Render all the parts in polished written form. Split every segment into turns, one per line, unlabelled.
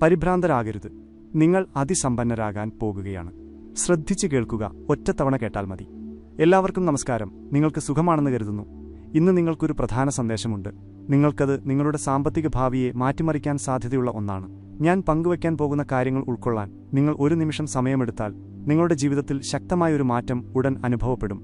പരിഭ്രാന്തരാകരുത്. നിങ്ങൾ അതിസമ്പന്നരാകാൻ പോകുകയാണ്. ശ്രദ്ധിച്ചു കേൾക്കുക, ഒറ്റത്തവണ കേട്ടാൽ മതി. എല്ലാവർക്കും നമസ്കാരം. നിങ്ങൾക്ക് സുഖമാണെന്ന് കരുതുന്നു. ഇന്ന് നിങ്ങൾക്കൊരു പ്രധാന സന്ദേശമുണ്ട്. നിങ്ങൾക്കത് നിങ്ങളുടെ സാമ്പത്തിക ഭാവിയെ മാറ്റിമറിക്കാൻ സാധ്യതയുള്ള ഒന്നാണ്. ഞാൻ പങ്കുവയ്ക്കാൻ പോകുന്ന കാര്യങ്ങൾ ഉൾക്കൊള്ളാൻ നിങ്ങൾ ഒരു നിമിഷം സമയമെടുത്താൽ നിങ്ങളുടെ ജീവിതത്തിൽ ശക്തമായൊരു മാറ്റം ഉടൻ അനുഭവപ്പെടും.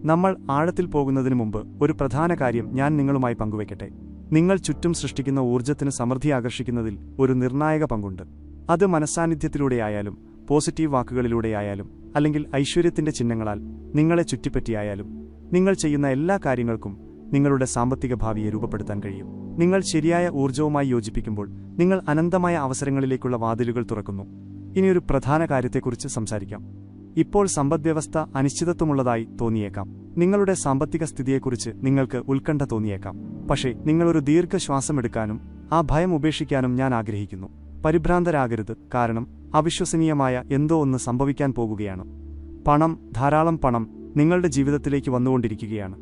നമ്മൾ ആഴത്തിൽ പോകുന്നതിനു മുമ്പ് ഒരു പ്രധാന കാര്യം ഞാൻ നിങ്ങളുമായി പങ്കുവയ്ക്കട്ടെ. നിങ്ങൾ ചുറ്റും സൃഷ്ടിക്കുന്ന ഊർജ്ജത്തിന് സമൃദ്ധി ആകർഷിക്കുന്നതിൽ ഒരു നിർണായക പങ്കുണ്ട്. അത് മനസ്സാന്നിധ്യത്തിലൂടെയായാലും പോസിറ്റീവ് വാക്കുകളിലൂടെയായാലും അല്ലെങ്കിൽ ഐശ്വര്യത്തിന്റെ ചിഹ്നങ്ങളാൽ നിങ്ങളെ ചുറ്റിപ്പറ്റിയായാലും നിങ്ങൾ ചെയ്യുന്ന എല്ലാ കാര്യങ്ങൾക്കും നിങ്ങളുടെ സാമ്പത്തിക ഭാവിയെ രൂപപ്പെടുത്താൻ കഴിയും. നിങ്ങൾ ശരിയായ ഊർജ്ജവുമായി യോജിപ്പിക്കുമ്പോൾ നിങ്ങൾ അനന്തമായ അവസരങ്ങളിലേക്കുള്ള വാതിലുകൾ തുറക്കുന്നു. ഇനിയൊരു പ്രധാന കാര്യത്തെക്കുറിച്ച് സംസാരിക്കാം. ഇപ്പോൾ സമ്പദ്വ്യവസ്ഥ അനിശ്ചിതത്വമുള്ളതായി തോന്നിയേക്കാം. നിങ്ങളുടെ സാമ്പത്തിക സ്ഥിതിയെക്കുറിച്ച് നിങ്ങൾക്ക് ഉത്കണ്ഠ തോന്നിയേക്കാം. പക്ഷേ നിങ്ങളൊരു ദീർഘശ്വാസമെടുക്കാനും ആ ഭയം ഉപേക്ഷിക്കാനും ഞാൻ ആഗ്രഹിക്കുന്നു. പരിഭ്രാന്തരാകരുത്, കാരണം അവിശ്വസനീയമായ എന്തോ ഒന്ന് സംഭവിക്കാൻ പോകുകയാണ്. ധാരാളം പണം നിങ്ങളുടെ ജീവിതത്തിലേക്ക് വന്നുകൊണ്ടിരിക്കുകയാണ്.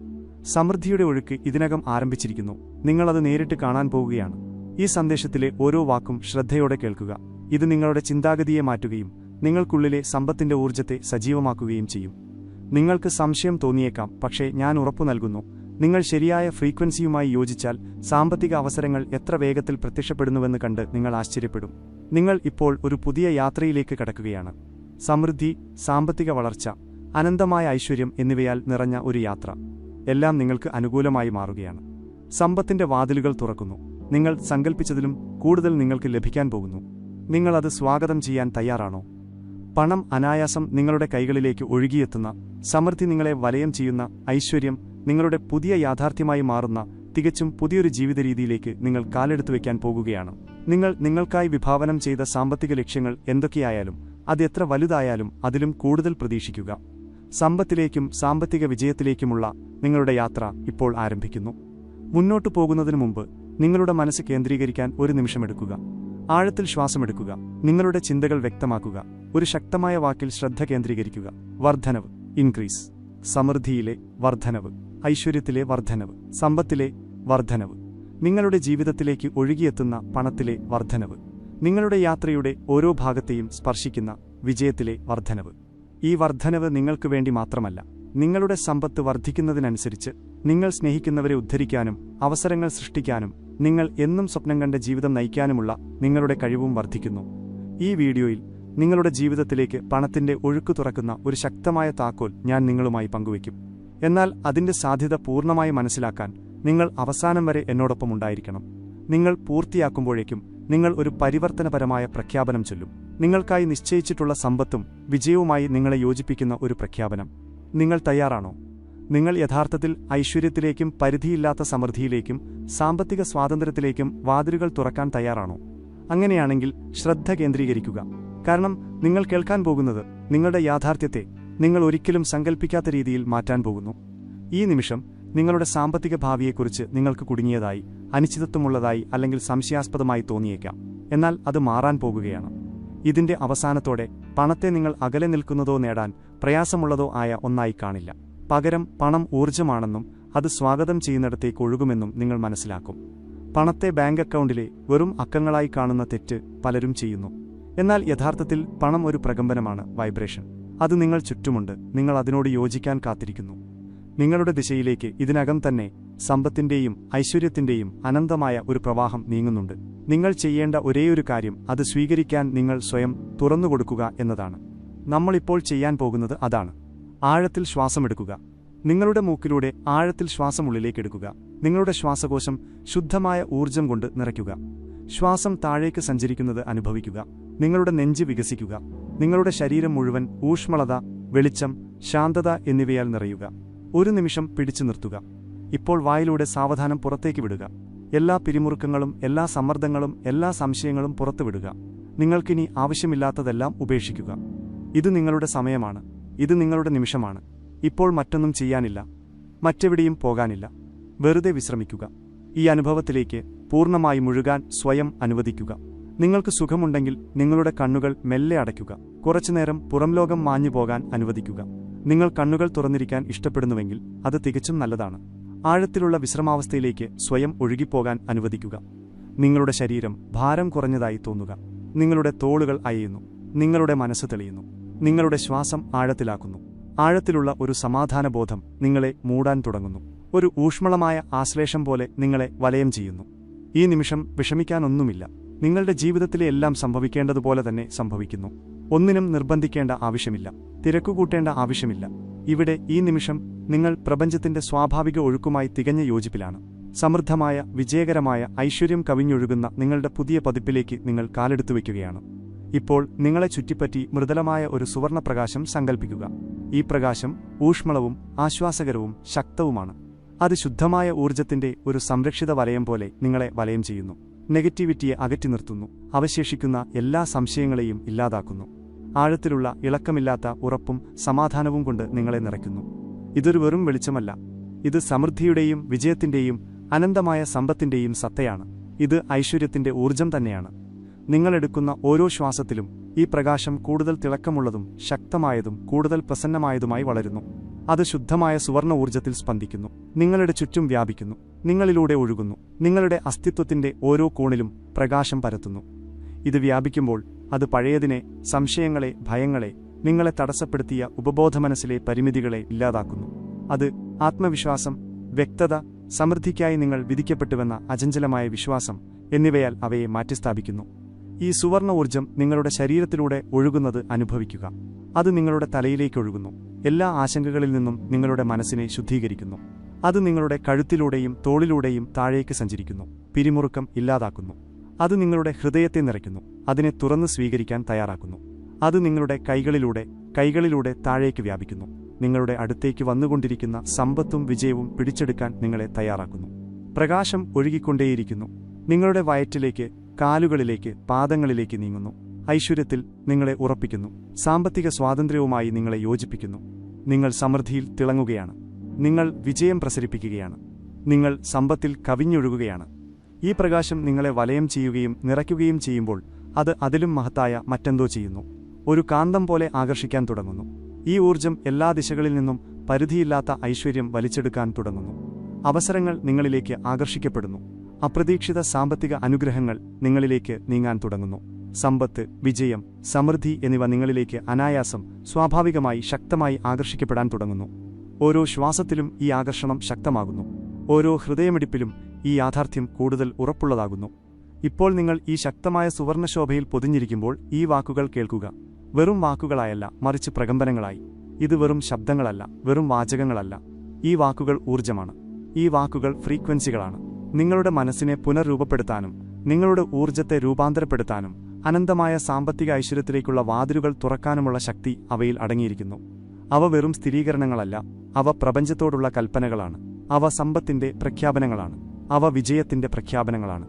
സമൃദ്ധിയുടെ ഒഴുക്ക് ഇതിനകം ആരംഭിച്ചിരിക്കുന്നു. നിങ്ങളത് നേരിട്ട് കാണാൻ പോകുകയാണ്. ഈ സന്ദേശത്തിലെ ഓരോ വാക്കും ശ്രദ്ധയോടെ കേൾക്കുക. ഇത് നിങ്ങളുടെ ചിന്താഗതിയെ മാറ്റുകയും നിങ്ങൾക്കുള്ളിലെ സമ്പത്തിന്റെ ഊർജ്ജത്തെ സജീവമാക്കുകയും ചെയ്യും. നിങ്ങൾക്ക് സംശയം തോന്നിയേക്കാം, പക്ഷേ ഞാൻ ഉറപ്പു നൽകുന്നു, നിങ്ങൾ ശരിയായ ഫ്രീക്വൻസിയുമായി യോജിച്ചാൽ സാമ്പത്തിക അവസരങ്ങൾ എത്ര വേഗത്തിൽ പ്രത്യക്ഷപ്പെടുന്നുവെന്ന് കണ്ട് നിങ്ങൾ ആശ്ചര്യപ്പെടും. നിങ്ങൾ ഇപ്പോൾ ഒരു പുതിയ യാത്രയിലേക്ക് കടക്കുകയാണ്. സമൃദ്ധി, സാമ്പത്തിക വളർച്ച, അനന്തമായ ഐശ്വര്യം എന്നിവയാൽ നിറഞ്ഞ ഒരു യാത്ര. എല്ലാം നിങ്ങൾക്ക് അനുകൂലമായി മാറുകയാണ്. സമ്പത്തിന്റെ വാതിലുകൾ തുറക്കുന്നു. നിങ്ങൾ സങ്കൽപ്പിച്ചതിലും കൂടുതൽ നിങ്ങൾക്ക് ലഭിക്കാൻ പോകുന്നു. നിങ്ങളത് സ്വാഗതം ചെയ്യാൻ തയ്യാറാണോ? പണം അനായാസം നിങ്ങളുടെ കൈകളിലേക്ക് ഒഴുകിയെത്തുന്ന, സമൃദ്ധി നിങ്ങളെ വലയം ചെയ്യുന്ന, ഐശ്വര്യം നിങ്ങളുടെ പുതിയ യാഥാർത്ഥ്യമായി മാറുന്ന തികച്ചും പുതിയൊരു ജീവിതരീതിയിലേക്ക് നിങ്ങൾ കാലെടുത്തു വയ്ക്കാൻ പോകുകയാണ്. നിങ്ങൾക്കായി വിഭാവനം ചെയ്ത സാമ്പത്തിക ലക്ഷ്യങ്ങൾ എന്തൊക്കെയായാലും, അത് എത്ര വലുതായാലും അതിലും കൂടുതൽ പ്രതീക്ഷിക്കുക. സമ്പത്തിലേക്കും സാമ്പത്തിക വിജയത്തിലേക്കുമുള്ള നിങ്ങളുടെ യാത്ര ഇപ്പോൾ ആരംഭിക്കുന്നു. മുന്നോട്ടു പോകുന്നതിനു മുമ്പ് നിങ്ങളുടെ മനസ്സ് കേന്ദ്രീകരിക്കാൻ ഒരു നിമിഷമെടുക്കുക. ആഴത്തിൽ ശ്വാസമെടുക്കുക. നിങ്ങളുടെ ചിന്തകൾ വ്യക്തമാക്കുക. ഒരു ശക്തമായ വാക്കിൽ ശ്രദ്ധ കേന്ദ്രീകരിക്കുക. വർധനവ്, ഇൻക്രീസ്. സമൃദ്ധിയിലെ വർധനവ്, ഐശ്വര്യത്തിലെ വർധനവ്, സമ്പത്തിലെ വർധനവ്, നിങ്ങളുടെ ജീവിതത്തിലേക്ക് ഒഴുകിയെത്തുന്ന പണത്തിലെ വർധനവ്, നിങ്ങളുടെ യാത്രയുടെ ഓരോ ഭാഗത്തെയും സ്പർശിക്കുന്ന വിജയത്തിലെ വർധനവ്. ഈ വർധനവ് നിങ്ങൾക്ക് വേണ്ടി മാത്രമല്ല, നിങ്ങളുടെ സമ്പത്ത് വർദ്ധിക്കുന്നതിനനുസരിച്ച് നിങ്ങൾ സ്നേഹിക്കുന്നവരെ ഉദ്ധരിക്കാനും അവസരങ്ങൾ സൃഷ്ടിക്കാനും നിങ്ങൾ എന്നും സ്വപ്നം കണ്ട ജീവിതം നയിക്കാനുമുള്ള നിങ്ങളുടെ കഴിവും വർദ്ധിക്കുന്നു. ഈ വീഡിയോയിൽ നിങ്ങളുടെ ജീവിതത്തിലേക്ക് പണത്തിന്റെ ഒഴുക്ക് തുറക്കുന്ന ഒരു ശക്തമായ താക്കോൽ ഞാൻ നിങ്ങളുമായി പങ്കുവയ്ക്കും. എന്നാൽ അതിന്റെ സാധ്യത പൂർണ്ണമായി മനസ്സിലാക്കാൻ നിങ്ങൾ അവസാനം വരെ എന്നോടൊപ്പം ഉണ്ടായിരിക്കണം. നിങ്ങൾ പൂർത്തിയാക്കുമ്പോഴേക്കും നിങ്ങൾ ഒരു പരിവർത്തനപരമായ പ്രഖ്യാപനം ചൊല്ലും. നിങ്ങൾക്കായി നിശ്ചയിച്ചിട്ടുള്ള സമ്പത്തും വിജയവുമായി നിങ്ങളെ യോജിപ്പിക്കുന്ന ഒരു പ്രഖ്യാപനം. നിങ്ങൾ തയ്യാറാണോ? നിങ്ങൾ യഥാർത്ഥത്തിൽ ഐശ്വര്യത്തിലേക്കും പരിധിയില്ലാത്ത സമൃദ്ധിയിലേക്കും സാമ്പത്തിക സ്വാതന്ത്ര്യത്തിലേക്കും വാതിലുകൾ തുറക്കാൻ തയ്യാറാണോ? അങ്ങനെയാണെങ്കിൽ ശ്രദ്ധ കേന്ദ്രീകരിക്കുക. കാരണം നിങ്ങൾ കേൾക്കാൻ പോകുന്നത് നിങ്ങളുടെ യാഥാർത്ഥ്യത്തെ നിങ്ങൾ ഒരിക്കലും സങ്കൽപ്പിക്കാത്ത രീതിയിൽ മാറ്റാൻ പോകുന്നു. ഈ നിമിഷം നിങ്ങളുടെ സാമ്പത്തിക ഭാവിയെക്കുറിച്ച് നിങ്ങൾക്ക് കുടുങ്ങിയതായി, അനിശ്ചിതത്വമുള്ളതായി അല്ലെങ്കിൽ സംശയാസ്പദമായി തോന്നിയേക്കാം. എന്നാൽ അത് മാറാൻ പോകുകയാണ്. ഇതിന്റെ അവസാനത്തോടെ പണത്തെ നിങ്ങൾ അകലെ നിൽക്കുന്നതോ നേടാൻ പ്രയാസമുള്ളതോ ആയ ഒന്നായി കാണില്ല. പകരം പണം ഊർജ്ജമാണെന്നും അത് സ്വാഗതം ചെയ്യുന്നിടത്തേക്ക് ഒഴുകുമെന്നും നിങ്ങൾ മനസ്സിലാക്കും. പണത്തെ ബാങ്ക് അക്കൗണ്ടിലെ വെറും അക്കങ്ങളായി കാണുന്ന തെറ്റ് പലരും ചെയ്യുന്നു. എന്നാൽ യഥാർത്ഥത്തിൽ പണം ഒരു പ്രകമ്പനമാണ്, വൈബ്രേഷൻ. അത് നിങ്ങൾ ചുറ്റുമുണ്ട്. നിങ്ങൾ അതിനോട് യോജിക്കാൻ കാത്തിരിക്കുന്നു. നിങ്ങളുടെ ദിശയിലേക്ക് ഇതിനകം തന്നെ സമ്പത്തിന്റെയും ഐശ്വര്യത്തിന്റെയും അനന്തമായ ഒരു പ്രവാഹം നീങ്ങുന്നുണ്ട്. നിങ്ങൾ ചെയ്യേണ്ട ഒരേയൊരു കാര്യം അത് സ്വീകരിക്കാൻ നിങ്ങൾ സ്വയം തുറന്നുകൊടുക്കുക എന്നതാണ്. നമ്മളിപ്പോൾ ചെയ്യാൻ പോകുന്നത് അതാണ്. ആഴത്തിൽ ശ്വാസമെടുക്കുക. നിങ്ങളുടെ മൂക്കിലൂടെ ആഴത്തിൽ ശ്വാസം ഉള്ളിലേക്കെടുക്കുക. നിങ്ങളുടെ ശ്വാസകോശം ശുദ്ധമായ ഊർജ്ജം കൊണ്ട് നിറയ്ക്കുക. ശ്വാസം താഴേക്ക് സഞ്ചരിക്കുന്നത് അനുഭവിക്കുക. നിങ്ങളുടെ നെഞ്ച് വികസിക്കുക. നിങ്ങളുടെ ശരീരം മുഴുവൻ ഊഷ്മളത, വെളിച്ചം, ശാന്തത എന്നിവയാൽ നിറയുക. ഒരു നിമിഷം പിടിച്ചു നിർത്തുക. ഇപ്പോൾ വായിലൂടെ സാവധാനം പുറത്തേക്ക് വിടുക. എല്ലാ പിരിമുറുക്കങ്ങളും, എല്ലാ സമ്മർദ്ദങ്ങളും, എല്ലാ സംശയങ്ങളും പുറത്തുവിടുക. നിങ്ങൾക്കിനി ആവശ്യമില്ലാത്തതെല്ലാം ഉപേക്ഷിക്കുക. ഇത് നിങ്ങളുടെ സമയമാണ്. ഇത് നിങ്ങളുടെ നിമിഷമാണ്. ഇപ്പോൾ മറ്റൊന്നും ചെയ്യാനില്ല. മറ്റെവിടെയും പോകാനില്ല. വെറുതെ വിശ്രമിക്കുക. ഈ അനുഭവത്തിലേക്ക് പൂർണ്ണമായി മുഴുകാൻ സ്വയം അനുവദിക്കുക. നിങ്ങൾക്ക് സുഖമുണ്ടെങ്കിൽ നിങ്ങളുടെ കണ്ണുകൾ മെല്ലെ അടയ്ക്കുക. കുറച്ചുനേരം പുറംലോകം മാഞ്ഞുപോകാൻ അനുവദിക്കുക. നിങ്ങൾ കണ്ണുകൾ തുറന്നിരിക്കാൻ ഇഷ്ടപ്പെടുന്നുവെങ്കിൽ അത് തികച്ചും നല്ലതാണ്. ആഴത്തിലുള്ള വിശ്രമാവസ്ഥയിലേക്ക് സ്വയം ഒഴുകിപ്പോകാൻ അനുവദിക്കുക. നിങ്ങളുടെ ശരീരം ഭാരം കുറഞ്ഞതായി തോന്നുക. നിങ്ങളുടെ തോളുകൾ അയയുന്നു, നിങ്ങളുടെ മനസ്സ് തെളിയുന്നു, നിങ്ങളുടെ ശ്വാസം ആഴത്തിലാക്കുന്നു. ആഴത്തിലുള്ള ഒരു സമാധാനബോധം നിങ്ങളെ മൂടാൻ തുടങ്ങുന്നു. ഒരു ഊഷ്മളമായ ആശ്ലേഷം പോലെ നിങ്ങളെ വലയം ചെയ്യുന്നു. ഈ നിമിഷം വിഷമിക്കാനൊന്നുമില്ല. നിങ്ങളുടെ ജീവിതത്തിലെ എല്ലാം സംഭവിക്കേണ്ടതുപോലെ തന്നെ സംഭവിക്കുന്നു. ഒന്നിനും നിർബന്ധിക്കേണ്ട ആവശ്യമില്ല, തിരക്കുകൂട്ടേണ്ട ആവശ്യമില്ല. ഇവിടെ ഈ നിമിഷം നിങ്ങൾ പ്രപഞ്ചത്തിന്റെ സ്വാഭാവിക ഒഴുക്കുമായി തികഞ്ഞ യോജിപ്പിലാണ്. സമൃദ്ധമായ, വിജയകരമായ, ഐശ്വര്യം കവിഞ്ഞൊഴുകുന്ന നിങ്ങളുടെ പുതിയ പതിപ്പിലേക്ക് നിങ്ങൾ കാലെടുത്തു വയ്ക്കുകയാണ്. ഇപ്പോൾ നിങ്ങളെ ചുറ്റിപ്പറ്റി മൃദുലമായ ഒരു സുവർണപ്രകാശം സങ്കൽപ്പിക്കുക. ഈ പ്രകാശം ഊഷ്മളവും ആശ്വാസകരവും ശക്തവുമാണ്. അത് ശുദ്ധമായ ഊർജ്ജത്തിന്റെ ഒരു സംരക്ഷിത വലയം പോലെ നിങ്ങളെ വലയം ചെയ്യുന്നു. നെഗറ്റിവിറ്റിയെ അകറ്റി നിർത്തുന്നു, അവശേഷിക്കുന്ന എല്ലാ സംശയങ്ങളെയും ഇല്ലാതാക്കുന്നു. ആഴത്തിലുള്ള, ഇളക്കമില്ലാത്ത ഉറപ്പും സമാധാനവും കൊണ്ട് നിങ്ങളെ നിറയ്ക്കുന്നു. ഇതൊരു വെറും വെളിച്ചമല്ല, ഇത് സമൃദ്ധിയുടെയും വിജയത്തിന്റെയും അനന്തമായ സമ്പത്തിന്റെയും സത്തയാണ്. ഇത് ഐശ്വര്യത്തിന്റെ ഊർജ്ജം തന്നെയാണ്. നിങ്ങളെടുക്കുന്ന ഓരോ ശ്വാസത്തിലും ഈ പ്രകാശം കൂടുതൽ തിളക്കമുള്ളതും ശക്തമായതും കൂടുതൽ പ്രസന്നമായതുമായി വളരുന്നു. അത് ശുദ്ധമായ സുവർണ ഊർജ്ജത്തിൽ സ്പന്ദിക്കുന്നു, നിങ്ങളുടെ ചുറ്റും വ്യാപിക്കുന്നു, നിങ്ങളിലൂടെ ഒഴുകുന്നു. നിങ്ങളുടെ അസ്തിത്വത്തിന്റെ ഓരോ കോണിലും പ്രകാശം പരത്തുന്നു. ഇത് വ്യാപിക്കുമ്പോൾ അത് പഴയതിനെ, സംശയങ്ങളെ, ഭയങ്ങളെ, നിങ്ങളെ തടസ്സപ്പെടുത്തിയ ഉപബോധമനസ്സിലെ പരിമിതികളെ ഇല്ലാതാക്കുന്നു. അത് ആത്മവിശ്വാസം, വ്യക്തത, സമൃദ്ധിക്കായി നിങ്ങൾ വിധിക്കപ്പെട്ടുവെന്ന അചഞ്ചലമായ വിശ്വാസം എന്നിവയാൽ അവയെ മാറ്റിസ്ഥാപിക്കുന്നു. ഈ സുവർണ ഊർജ്ജം നിങ്ങളുടെ ശരീരത്തിലൂടെ ഒഴുകുന്നത് അനുഭവിക്കുക. അത് നിങ്ങളുടെ തലയിലേക്കൊഴുകുന്നു, എല്ലാ ആശങ്കകളിൽ നിന്നും നിങ്ങളുടെ മനസ്സിനെ ശുദ്ധീകരിക്കുന്നു. അത് നിങ്ങളുടെ കഴുത്തിലൂടെയും തോളിലൂടെയും താഴേക്ക് സഞ്ചരിക്കുന്നു, പിരിമുറുക്കം ഇല്ലാതാക്കുന്നു. അത് നിങ്ങളുടെ ഹൃദയത്തെ നിറയ്ക്കുന്നു, അതിനെ തുറന്ന് സ്വീകരിക്കാൻ തയ്യാറാക്കുന്നു. അത് നിങ്ങളുടെ കൈകളിലൂടെ താഴേക്ക് വ്യാപിക്കുന്നു, നിങ്ങളുടെ അടുത്തേക്ക് വന്നുകൊണ്ടിരിക്കുന്ന സമ്പത്തും വിജയവും പിടിച്ചെടുക്കാൻ നിങ്ങളെ തയ്യാറാക്കുന്നു. പ്രകാശം ഒഴുകിക്കൊണ്ടേയിരിക്കുന്നു, നിങ്ങളുടെ വയറ്റിലേക്ക്, കാലുകളിലേക്ക്, പാദങ്ങളിലേക്ക് നീങ്ങുന്നു. ഐശ്വര്യത്തിൽ നിങ്ങളെ ഉറപ്പിക്കുന്നു, സാമ്പത്തിക സ്വാതന്ത്ര്യവുമായി നിങ്ങളെ യോജിപ്പിക്കുന്നു. നിങ്ങൾ സമൃദ്ധിയിൽ തിളങ്ങുകയാണ്, നിങ്ങൾ വിജയം പ്രസരിപ്പിക്കുകയാണ്, നിങ്ങൾ സമ്പത്തിൽ കവിഞ്ഞൊഴുകുകയാണ്. ഈ പ്രകാശം നിങ്ങളെ വലയം ചെയ്യുകയും നിറയ്ക്കുകയും ചെയ്യുമ്പോൾ അത് അതിലും മഹത്തായ മറ്റെന്തോ ചെയ്യുന്നു. ഒരു കാന്തം പോലെ ആകർഷിക്കാൻ തുടങ്ങുന്നു. ഈ ഊർജ്ജം എല്ലാ ദിശകളിൽ നിന്നും പരിധിയില്ലാത്ത ഐശ്വര്യം വലിച്ചെടുക്കാൻ തുടങ്ങുന്നു. അവസരങ്ങൾ നിങ്ങളിലേക്ക് ആകർഷിക്കപ്പെടുന്നു. അപ്രതീക്ഷിത സാമ്പത്തിക അനുഗ്രഹങ്ങൾ നിങ്ങളിലേക്ക് നീങ്ങാൻ തുടങ്ങുന്നു. സമ്പത്ത്, വിജയം, സമൃദ്ധി എന്നിവ നിങ്ങളിലേക്ക് അനായാസം, സ്വാഭാവികമായി, ശക്തമായി ആകർഷിക്കപ്പെടാൻ തുടങ്ങുന്നു. ഓരോ ശ്വാസത്തിലും ഈ ആകർഷണം ശക്തമാകുന്നു. ഓരോ ഹൃദയമിടിപ്പിലും ഈ യാഥാർത്ഥ്യം കൂടുതൽ ഉറപ്പുള്ളതാകുന്നു. ഇപ്പോൾ നിങ്ങൾ ഈ ശക്തമായ സുവർണശോഭയിൽ പൊതിഞ്ഞിരിക്കുമ്പോൾ ഈ വാക്കുകൾ കേൾക്കുക. വെറും വാക്കുകളായല്ല, മറിച്ച് പ്രകമ്പനങ്ങളായി. ഇത് വെറും ശബ്ദങ്ങളല്ല, വെറും വാചകങ്ങളല്ല. ഈ വാക്കുകൾ ഊർജ്ജമാണ്. ഈ വാക്കുകൾ ഫ്രീക്വൻസികളാണ്. നിങ്ങളുടെ മനസ്സിനെ പുനർരൂപപ്പെടുത്താനും നിങ്ങളുടെ ഊർജ്ജത്തെ രൂപാന്തരപ്പെടുത്താനും അനന്തമായ സാമ്പത്തിക ഐശ്വര്യത്തിലേക്കുള്ള വാതിലുകൾ തുറക്കാനുമുള്ള ശക്തി അവയിൽ അടങ്ങിയിരിക്കുന്നു. അവ വെറും സ്ഥിരീകരണങ്ങളല്ല, അവ പ്രപഞ്ചത്തോടുള്ള കൽപ്പനകളാണ്. അവ സമ്പത്തിന്റെ പ്രഖ്യാപനങ്ങളാണ്. അവ വിജയത്തിന്റെ പ്രഖ്യാപനങ്ങളാണ്.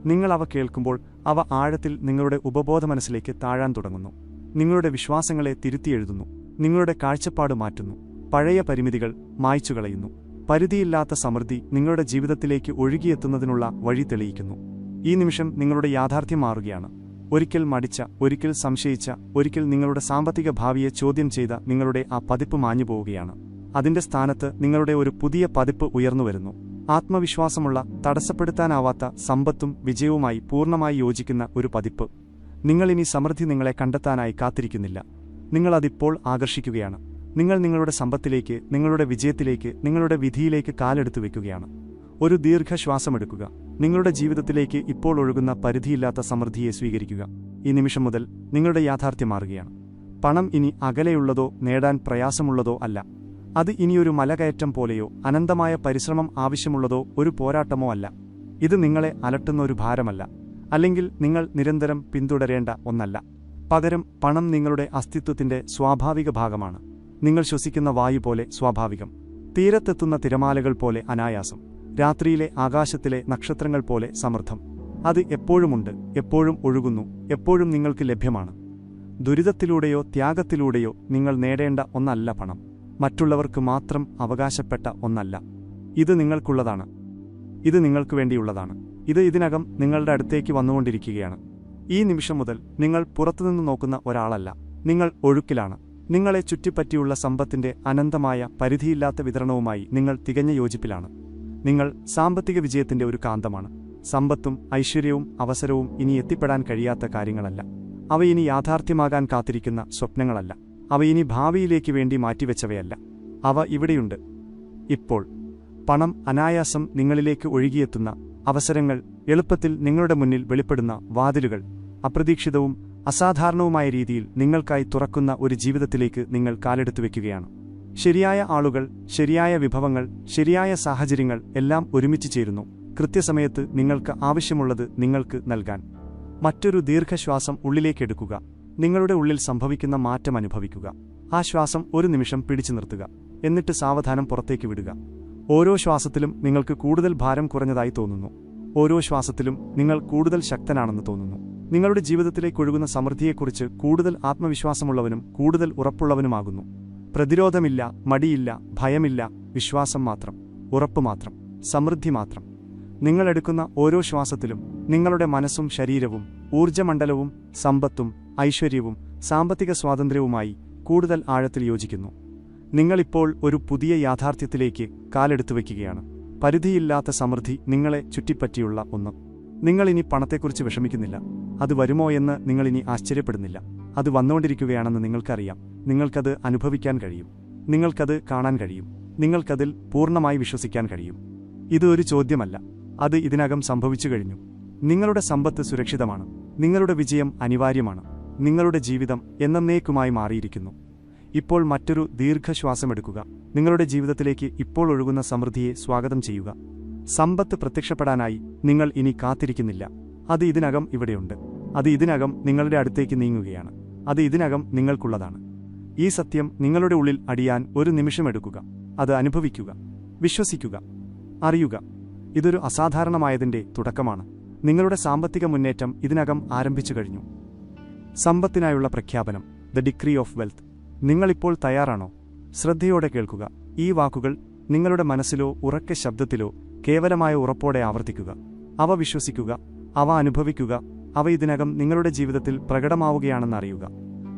നിങ്ങൾ അവ കേൾക്കുമ്പോൾ അവ ആഴത്തിൽ നിങ്ങളുടെ ഉപബോധമനസ്സിലേക്ക് താഴാൻ തുടങ്ങുന്നു. നിങ്ങളുടെ വിശ്വാസങ്ങളെ തിരുത്തിയെഴുതുന്നു, നിങ്ങളുടെ കാഴ്ചപ്പാട് മാറ്റുന്നു, പഴയ പരിമിതികൾ മായ്ച്ചുകളയുന്നു. പരിധിയില്ലാത്ത സമൃദ്ധി നിങ്ങളുടെ ജീവിതത്തിലേക്ക് ഒഴുകിയെത്തുന്നതിനുള്ള വഴി തെളിയിക്കുന്നു. ഈ നിമിഷം നിങ്ങളുടെ യാഥാർത്ഥ്യം മാറുകയാണ്. ഒരിക്കൽ മടിച്ച, ഒരിക്കൽ സംശയിച്ച, ഒരിക്കൽ നിങ്ങളുടെ സാമ്പത്തിക ഭാവിയെ ചോദ്യം ചെയ്ത നിങ്ങളുടെ ആ പതിപ്പ് മാഞ്ഞുപോവുകയാണ്. അതിന്റെ സ്ഥാനത്ത് നിങ്ങളുടെ ഒരു പുതിയ പതിപ്പ് ഉയർന്നുവരുന്നു. ആത്മവിശ്വാസമുള്ള, തടസ്സപ്പെടുത്താനാവാത്ത സമ്പത്തും വിജയവുമായി പൂർണ്ണമായി യോജിക്കുന്ന ഒരു പതിപ്പ്. നിങ്ങളിനി സമൃദ്ധി നിങ്ങളെ കണ്ടെത്താനായി കാത്തിരിക്കുന്നില്ല, നിങ്ങളതിപ്പോൾ ആകർഷിക്കുകയാണ്. നിങ്ങൾ നിങ്ങളുടെ സമ്പത്തിലേക്ക്, നിങ്ങളുടെ വിജയത്തിലേക്ക്, നിങ്ങളുടെ വിധിയിലേക്ക് കാലെടുത്തു വയ്ക്കുകയാണ്. ഒരു ദീർഘശ്വാസമെടുക്കുക. നിങ്ങളുടെ ജീവിതത്തിലേക്ക് ഇപ്പോൾ ഒഴുകുന്ന പരിധിയില്ലാത്ത സമൃദ്ധിയെ സ്വീകരിക്കുക. ഈ നിമിഷം മുതൽ നിങ്ങളുടെ യാഥാർത്ഥ്യം മാറുകയാണ്. പണം ഇനി അകലെയുള്ളതോ നേടാൻ പ്രയാസമുള്ളതോ അല്ല. അത് ഇനിയൊരു മലകയറ്റം പോലെയോ അനന്തമായ പരിശ്രമം ആവശ്യമുള്ളതോ ഒരു പോരാട്ടമോ അല്ല. ഇത് നിങ്ങളെ അലട്ടുന്ന ഒരു ഭാരമല്ല, അല്ലെങ്കിൽ നിങ്ങൾ നിരന്തരം പിന്തുടരേണ്ട ഒന്നല്ല. പകരം പണം നിങ്ങളുടെ അസ്തിത്വത്തിന്റെ സ്വാഭാവിക ഭാഗമാണ്. നിങ്ങൾ ശ്വസിക്കുന്ന വായു പോലെ സ്വാഭാവികം, തീരത്തെത്തുന്ന തിരമാലകൾ പോലെ അനായാസം, രാത്രിയിലെ ആകാശത്തിലെ നക്ഷത്രങ്ങൾ പോലെ സമൃദ്ധം. അത് എപ്പോഴുമുണ്ട്, എപ്പോഴും ഒഴുകുന്നു, എപ്പോഴും നിങ്ങൾക്ക് ലഭ്യമാണ്. ദുരിതത്തിലൂടെയോ ത്യാഗത്തിലൂടെയോ നിങ്ങൾ നേടേണ്ട ഒന്നല്ല പണം. മറ്റുള്ളവർക്ക് മാത്രം അവകാശപ്പെട്ട ഒന്നല്ല. ഇത് നിങ്ങൾക്കുള്ളതാണ്. ഇത് നിങ്ങൾക്ക് വേണ്ടിയുള്ളതാണ്. ഇത് ഇതിനകം നിങ്ങളുടെ അടുത്തേക്ക് വന്നുകൊണ്ടിരിക്കുകയാണ്. ഈ നിമിഷം മുതൽ നിങ്ങൾ പുറത്തുനിന്ന് നോക്കുന്ന ഒരാളല്ല, നിങ്ങൾ ഒഴുക്കിലാണ്. നിങ്ങളെ ചുറ്റിപ്പറ്റിയുള്ള സമ്പത്തിന്റെ അനന്തമായ, പരിധിയില്ലാത്ത വിതരണവുമായി നിങ്ങൾ തികഞ്ഞ യോജിപ്പിലാണ്. നിങ്ങൾ സാമ്പത്തിക വിജയത്തിന്റെ ഒരു കാന്തമാണ്. സമ്പത്തും ഐശ്വര്യവും അവസരവും ഇനി എത്തിപ്പെടാൻ കഴിയാത്ത കാര്യങ്ങളല്ല. അവ ഇനി യാഥാർത്ഥ്യമാകാൻ കാത്തിരിക്കുന്ന സ്വപ്നങ്ങളല്ല. അവ ഇനി ഭാവിയിലേക്ക് വേണ്ടി മാറ്റിവെച്ചവയല്ല. അവ ഇവിടെയുണ്ട്, ഇപ്പോൾ. പണം അനായാസം നിങ്ങളിലേക്ക് ഒഴുകിയെത്തുന്ന അവസരങ്ങൾ, എളുപ്പത്തിൽ നിങ്ങളുടെ മുന്നിൽ വെളിപ്പെടുന്ന വാതിലുകൾ, അപ്രതീക്ഷിതവും അസാധാരണവുമായ രീതിയിൽ നിങ്ങൾക്കായി തുറക്കുന്ന ഒരു ജീവിതത്തിലേക്ക് നിങ്ങൾ കാലെടുത്തു വയ്ക്കുകയാണ്. ശരിയായ ആളുകൾ, ശരിയായ വിഭവങ്ങൾ, ശരിയായ സാഹചര്യങ്ങൾ എല്ലാം ഒരുമിച്ച് ചേരുന്നു, കൃത്യസമയത്ത് നിങ്ങൾക്ക് ആവശ്യമുള്ളത് നിങ്ങൾക്ക് നൽകാൻ. മറ്റൊരു ദീർഘശ്വാസം ഉള്ളിലേക്കെടുക്കുക. നിങ്ങളുടെ ഉള്ളിൽ സംഭവിക്കുന്ന മാറ്റം അനുഭവിക്കുക. ആ ശ്വാസം ഒരു നിമിഷം പിടിച്ചു നിർത്തുക. എന്നിട്ട് സാവധാനം പുറത്തേക്ക് വിടുക. ഓരോ ശ്വാസത്തിലും നിങ്ങൾക്ക് കൂടുതൽ ഭാരം കുറഞ്ഞതായി തോന്നുന്നു. ഓരോ ശ്വാസത്തിലും നിങ്ങൾ കൂടുതൽ ശക്തനാണെന്ന് തോന്നുന്നു. നിങ്ങളുടെ ജീവിതത്തിലേക്ക് ഒഴുകുന്ന സമൃദ്ധിയെക്കുറിച്ച് കൂടുതൽ ആത്മവിശ്വാസമുള്ളവനും കൂടുതൽ ഉറപ്പുള്ളവനുമാകുന്നു. പ്രതിരോധമില്ല, മടിയില്ല, ഭയമില്ല, വിശ്വാസം മാത്രം, ഉറപ്പ് മാത്രം, സമൃദ്ധി മാത്രം. നിങ്ങളെടുക്കുന്ന ഓരോ ശ്വാസത്തിലും നിങ്ങളുടെ മനസ്സും ശരീരവും ഊർജ്ജമണ്ഡലവും സമ്പത്തും ഐശ്വര്യവും സാമ്പത്തിക സ്വാതന്ത്ര്യവുമായി കൂടുതൽ ആഴത്തിൽ യോജിക്കുന്നു. നിങ്ങളിപ്പോൾ ഒരു പുതിയ യാഥാർത്ഥ്യത്തിലേക്ക് കാലെടുത്തു വയ്ക്കുകയാണ്. പരിധിയില്ലാത്ത സമൃദ്ധി നിങ്ങളെ ചുറ്റിപ്പറ്റിയുള്ള ഒന്ന്. നിങ്ങളിനി പണത്തെക്കുറിച്ച് വിഷമിക്കുന്നില്ല. അത് വരുമോ എന്ന് നിങ്ങളിനി ആശ്ചര്യപ്പെടുന്നില്ല. അത് വന്നുകൊണ്ടിരിക്കുകയാണെന്ന് നിങ്ങൾക്കറിയാം. നിങ്ങൾക്കത് അനുഭവിക്കാൻ കഴിയും. നിങ്ങൾക്കത് കാണാൻ കഴിയും. നിങ്ങൾക്കതിൽ പൂർണ്ണമായി വിശ്വസിക്കാൻ കഴിയും. ഇത് ഒരു ചോദ്യമല്ല, അത് ഇതിനകം സംഭവിച്ചു കഴിഞ്ഞു. നിങ്ങളുടെ സമ്പത്ത് സുരക്ഷിതമാണ്. നിങ്ങളുടെ വിജയം അനിവാര്യമാണ്. നിങ്ങളുടെ ജീവിതം എന്നേക്കുമായി മാറിയിരിക്കുന്നു. ഇപ്പോൾ മറ്റൊരു ദീർഘശ്വാസമെടുക്കുക. നിങ്ങളുടെ ജീവിതത്തിലേക്ക് ഇപ്പോൾ ഒഴുകുന്ന സമൃദ്ധിയെ സ്വാഗതം ചെയ്യുക. സമ്പത്ത് പ്രത്യക്ഷപ്പെടാനായി നിങ്ങൾ ഇനി കാത്തിരിക്കുന്നില്ല. അത് ഇതിനകം ഇവിടെയുണ്ട്. അത് ഇതിനകം നിങ്ങളുടെ അടുത്തേക്ക് നീങ്ങുകയാണ്. അത് ഇതിനകം നിങ്ങൾക്കുള്ളതാണ്. ഈ സത്യം നിങ്ങളുടെ ഉള്ളിൽ അടിയാൻ ഒരു നിമിഷമെടുക്കുക. അത് അനുഭവിക്കുക, വിശ്വസിക്കുക, അറിയുക. ഇതൊരു അസാധാരണമായതിന്റെ തുടക്കമാണ്. നിങ്ങളുടെ സാമ്പത്തിക മുന്നേറ്റം ഇതിനകം ആരംഭിച്ചു കഴിഞ്ഞു. സമ്പത്തിനായുള്ള പ്രഖ്യാപനം, ദ ഡിക്രി ഓഫ് വെൽത്ത്. നിങ്ങളിപ്പോൾ തയ്യാറാണോ? ശ്രദ്ധയോടെ കേൾക്കുക. ഈ വാക്കുകൾ നിങ്ങളുടെ മനസ്സിലോ ഉറക്കെ ശബ്ദത്തിലോ കേവലമായ ഉറപ്പോടെ ആവർത്തിക്കുക. അവ വിശ്വസിക്കുക, അവ അനുഭവിക്കുക. അവ ഇതിനകം നിങ്ങളുടെ ജീവിതത്തിൽ പ്രകടമാവുകയാണെന്നറിയുക.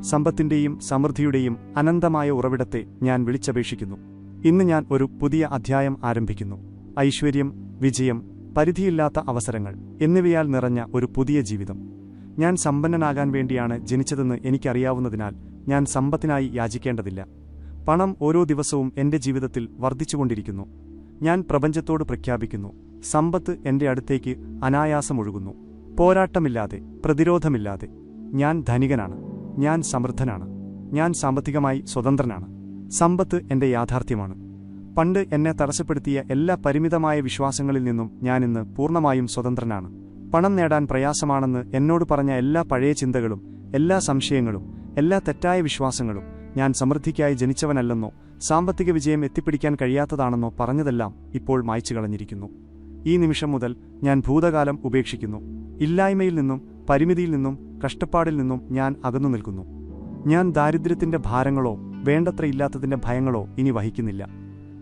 സമ്പത്തിന്റെയും സമൃദ്ധിയുടെയും അനന്തമായ ഉറവിടത്തെ ഞാൻ വിളിച്ചപേക്ഷിക്കുന്നു. ഇന്ന് ഞാൻ ഒരു പുതിയ അധ്യായം ആരംഭിക്കുന്നു. ഐശ്വര്യം, വിജയം, പരിധിയില്ലാത്ത അവസരങ്ങൾ എന്നിവയാൽ നിറഞ്ഞ ഒരു പുതിയ ജീവിതം. ഞാൻ സമ്പന്നനാകാൻ വേണ്ടിയാണ് ജനിച്ചതെന്ന് എനിക്കറിയാവുന്നതിനാൽ ഞാൻ സമ്പത്തിനായി യാചിക്കേണ്ടതില്ല. പണം ഓരോ ദിവസവും എന്റെ ജീവിതത്തിൽ വർദ്ധിച്ചുകൊണ്ടിരിക്കുന്നു. ഞാൻ പ്രപഞ്ചത്തോട് പ്രഖ്യാപിക്കുന്നു, സമ്പത്ത് എന്റെ അടുത്തേക്ക് അനായാസം ഒഴുകുന്നു. പോരാട്ടമില്ലാതെ, പ്രതിരോധമില്ലാതെ. ഞാൻ ധനികനാണ്. ഞാൻ സമൃദ്ധനാണ്. ഞാൻ സാമ്പത്തികമായി സ്വതന്ത്രനാണ്. സമ്പത്ത് എന്റെ യാഥാർത്ഥ്യമാണ്. പണ്ട് എന്നെ തടസ്സപ്പെടുത്തിയ എല്ലാ പരിമിതമായ വിശ്വാസങ്ങളിൽ നിന്നും ഞാനിന്ന് പൂർണ്ണമായും സ്വതന്ത്രനാണ്. പണം നേടാൻ പ്രയാസമാണെന്ന് എന്നോട് പറഞ്ഞ എല്ലാ പഴയ ചിന്തകളും, എല്ലാ സംശയങ്ങളും, എല്ലാ തെറ്റായ വിശ്വാസങ്ങളും, ഞാൻ സമൃദ്ധിക്കായി ജനിച്ചവനല്ലെന്നോ സാമ്പത്തിക വിജയം എത്തിപ്പിടിക്കാൻ കഴിയാത്തതാണെന്നോ പറഞ്ഞതെല്ലാം ഇപ്പോൾ മായ്ച്ചു കളഞ്ഞിരിക്കുന്നു. ഈ നിമിഷം മുതൽ ഞാൻ ഭൂതകാലം ഉപേക്ഷിക്കുന്നു. ഇല്ലായ്മയിൽ നിന്നും, പരിമിതിയിൽ നിന്നും, കഷ്ടപ്പാടിൽ നിന്നും ഞാൻ അകന്നു നിൽക്കുന്നു. ഞാൻ ദാരിദ്ര്യത്തിന്റെ ഭാരങ്ങളോ വേണ്ടത്ര ഇല്ലാത്തതിന്റെ ഭയങ്ങളോ ഇനി വഹിക്കുന്നില്ല.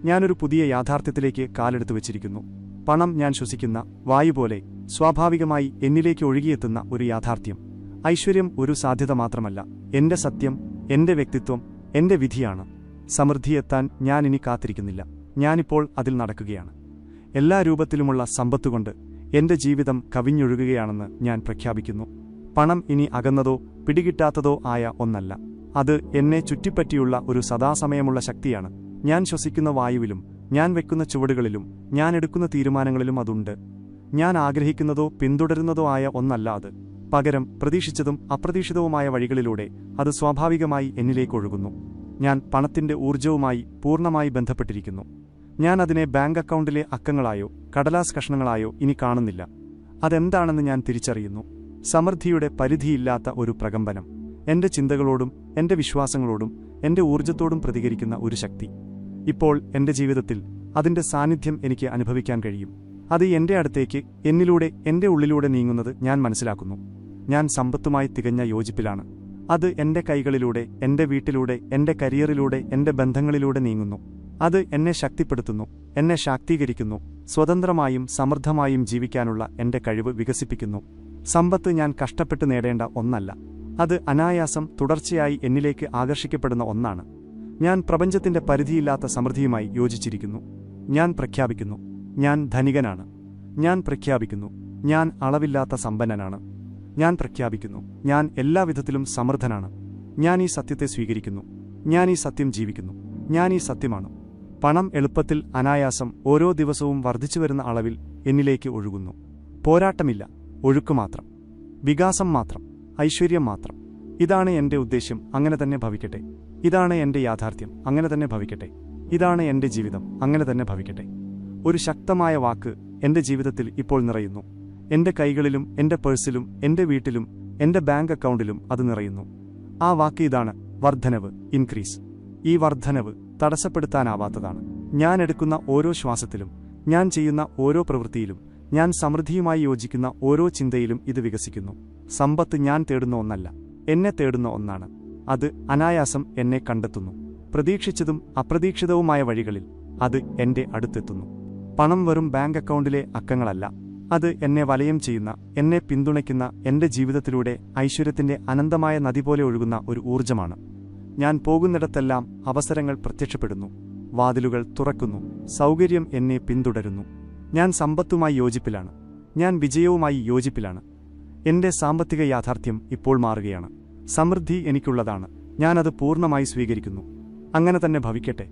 ഞാനൊരു പുതിയ യാഥാർത്ഥ്യത്തിലേക്ക് കാലെടുത്തു വച്ചിരിക്കുന്നു. പണം ഞാൻ ശ്വസിക്കുന്ന വായു പോലെ സ്വാഭാവികമായി എന്നിലേക്ക് ഒഴുകിയെത്തുന്ന ഒരു യാഥാർത്ഥ്യം. ഐശ്വര്യം ഒരു സാധ്യത മാത്രമല്ല, എന്റെ സത്യം, എന്റെ വ്യക്തിത്വം, എന്റെ വിധിയാണ്. സമൃദ്ധിയെത്താൻ ഞാൻ ഇനി കാത്തിരിക്കുന്നില്ല. ഞാനിപ്പോൾ അതിൽ നടക്കുകയാണ്. എല്ലാ രൂപത്തിലുമുള്ള സമ്പത്തുകൊണ്ട് എന്റെ ജീവിതം കവിഞ്ഞൊഴുകുകയാണെന്ന് ഞാൻ പ്രഖ്യാപിക്കുന്നു. പണം ഇനി അകന്നതോ പിടികിട്ടാത്തതോ ആയ ഒന്നല്ല. അത് എന്നെ ചുറ്റിപ്പറ്റിയുള്ള ഒരു സദാസമയമുള്ള ശക്തിയാണ്. ഞാൻ ശ്വസിക്കുന്ന വായുവിലും, ഞാൻ വെക്കുന്ന ചുവടുകളിലും, ഞാൻ എടുക്കുന്ന തീരുമാനങ്ങളിലും അതുണ്ട്. ഞാൻ ആഗ്രഹിക്കുന്നതോ പിന്തുടരുന്നതോ ആയ ഒന്നല്ല അത്. പകരം പ്രതീക്ഷിച്ചതും അപ്രതീക്ഷിതവുമായ വഴികളിലൂടെ അത് സ്വാഭാവികമായി എന്നിലേക്കൊഴുകുന്നു. ഞാൻ പണത്തിന്റെ ഊർജ്ജവുമായി പൂർണ്ണമായി ബന്ധപ്പെട്ടിരിക്കുന്നു. ഞാൻ അതിനെ ബാങ്ക് അക്കൗണ്ടിലെ അക്കങ്ങളായോ കടലാസ് കഷ്ണങ്ങളായോ ഇനി കാണുന്നില്ല. അതെന്താണെന്ന് ഞാൻ തിരിച്ചറിയുന്നു. സമൃദ്ധിയുടെ പരിധിയില്ലാത്ത ഒരു പ്രകമ്പനം. എന്റെ ചിന്തകളോടും എന്റെ വിശ്വാസങ്ങളോടും എന്റെ ഊർജ്ജത്തോടും പ്രതികരിക്കുന്ന ഒരു ശക്തി. ഇപ്പോൾ എന്റെ ജീവിതത്തിൽ അതിന്റെ സാന്നിധ്യം എനിക്ക് അനുഭവിക്കാൻ കഴിയും. അത് എന്റെ അടുത്തേക്ക്, എന്നിലൂടെ, എന്റെ ഉള്ളിലൂടെ നീങ്ങുന്നത് ഞാൻ മനസ്സിലാക്കുന്നു. ഞാൻ സമ്പത്തുമായി തികഞ്ഞ യോജിപ്പിലാണ്. അത് എന്റെ കൈകളിലൂടെ, എന്റെ വീട്ടിലൂടെ, എന്റെ കരിയറിലൂടെ, എന്റെ ബന്ധങ്ങളിലൂടെ നീങ്ങുന്നു. അത് എന്നെ ശക്തിപ്പെടുത്തുന്നു, എന്നെ ശാക്തീകരിക്കുന്നു, സ്വതന്ത്രമായും സമൃദ്ധമായും ജീവിക്കാനുള്ള എന്റെ കഴിവ് വികസിപ്പിക്കുന്നു. സമ്പത്ത് ഞാൻ കഷ്ടപ്പെട്ട് നേടേണ്ട ഒന്നല്ല. അത് അനായാസം തുടർച്ചയായി എന്നിലേക്ക് ആകർഷിക്കപ്പെടുന്ന ഒന്നാണ്. ഞാൻ പ്രപഞ്ചത്തിന്റെ പരിധിയില്ലാത്ത സമൃദ്ധിയുമായി യോജിച്ചിരിക്കുന്നു. ഞാൻ പ്രഖ്യാപിക്കുന്നു, ഞാൻ ധനികനാണ്. ഞാൻ പ്രഖ്യാപിക്കുന്നു, ഞാൻ അളവില്ലാത്ത സമ്പന്നനാണ്. ഞാൻ പ്രഖ്യാപിക്കുന്നു, ഞാൻ എല്ലാവിധത്തിലും സമൃദ്ധനാണ്. ഞാൻ ഈ സത്യത്തെ സ്വീകരിക്കുന്നു. ഞാൻ ഈ സത്യം ജീവിക്കുന്നു. ഞാൻ ഈ സത്യമാണ്. പണം എളുപ്പത്തിൽ, അനായാസം, ഓരോ ദിവസവും വർദ്ധിച്ചുവരുന്ന അളവിൽ എന്നിലേക്ക് ഒഴുകുന്നു. പോരാട്ടമില്ല, ഒഴുക്കുമാത്രം, വികാസം മാത്രം, ഐശ്വര്യം മാത്രം. ഇതാണ് എന്റെ ഉദ്ദേശ്യം, അങ്ങനെ തന്നെ ഭവിക്കട്ടെ. ഇതാണ് എന്റെ യാഥാർത്ഥ്യം, അങ്ങനെ തന്നെ ഭവിക്കട്ടെ. ഇതാണ് എന്റെ ജീവിതം, അങ്ങനെ തന്നെ ഭവിക്കട്ടെ. ഒരു ശക്തമായ വാക്ക് എന്റെ ജീവിതത്തിൽ ഇപ്പോൾ നിറയുന്നു. എന്റെ കൈകളിലും എന്റെ പേഴ്സിലും എന്റെ വീട്ടിലും എന്റെ ബാങ്ക് അക്കൗണ്ടിലും അത് നിറയുന്നു. ആ വാക്ക് ഇതാണ്: വർദ്ധനവ്, ഇൻക്രീസ്. ഈ വർദ്ധനവ് തടസ്സപ്പെടുത്താനാവാത്തതാണ്. ഞാൻ എടുക്കുന്ന ഓരോ ശ്വാസത്തിലും, ഞാൻ ചെയ്യുന്ന ഓരോ പ്രവൃത്തിയിലും, ഞാൻ സമൃദ്ധിയുമായി യോജിക്കുന്ന ഓരോ ചിന്തയിലും ഇത് വികസിക്കുന്നു. സമ്പത്ത് ഞാൻ തേടുന്ന ഒന്നല്ല, എന്നെ തേടുന്ന ഒന്നാണ്. അത് അനായാസം എന്നെ കണ്ടെത്തുന്നു. പ്രതീക്ഷിച്ചതും അപ്രതീക്ഷിതവുമായ വഴികളിൽ അത് എന്റെ അടുത്തെത്തുന്നു. പണം വെറും ബാങ്ക് അക്കൗണ്ടിലെ അക്കങ്ങളല്ല, അത് എന്നെ വലയം ചെയ്യുന്ന, എന്നെ പിന്തുണയ്ക്കുന്ന, എന്റെ ജീവിതത്തിലൂടെ ഐശ്വര്യത്തിന്റെ അനന്തമായ നദി പോലെ ഒഴുകുന്ന ഒരു ഊർജ്ജമാണ്. ഞാൻ പോകുന്നിടത്തെല്ലാം അവസരങ്ങൾ പ്രത്യക്ഷപ്പെടുന്നു. വാതിലുകൾ തുറക്കുന്നു. സൗകര്യം എന്നെ പിന്തുടരുന്നു. ഞാൻ സമ്പത്തുമായി യോജിപ്പിലാണ്. ഞാൻ വിജയവുമായി യോജിപ്പിലാണ്. എന്റെ സാമ്പത്തിക യാഥാർത്ഥ്യം ഇപ്പോൾ മാറുകയാണ്. സമൃദ്ധി എനിക്കുള്ളതാണ്. ഞാനത് പൂർണ്ണമായി സ്വീകരിക്കുന്നു. അങ്ങനെ തന്നെ ഭവിക്കട്ടെ.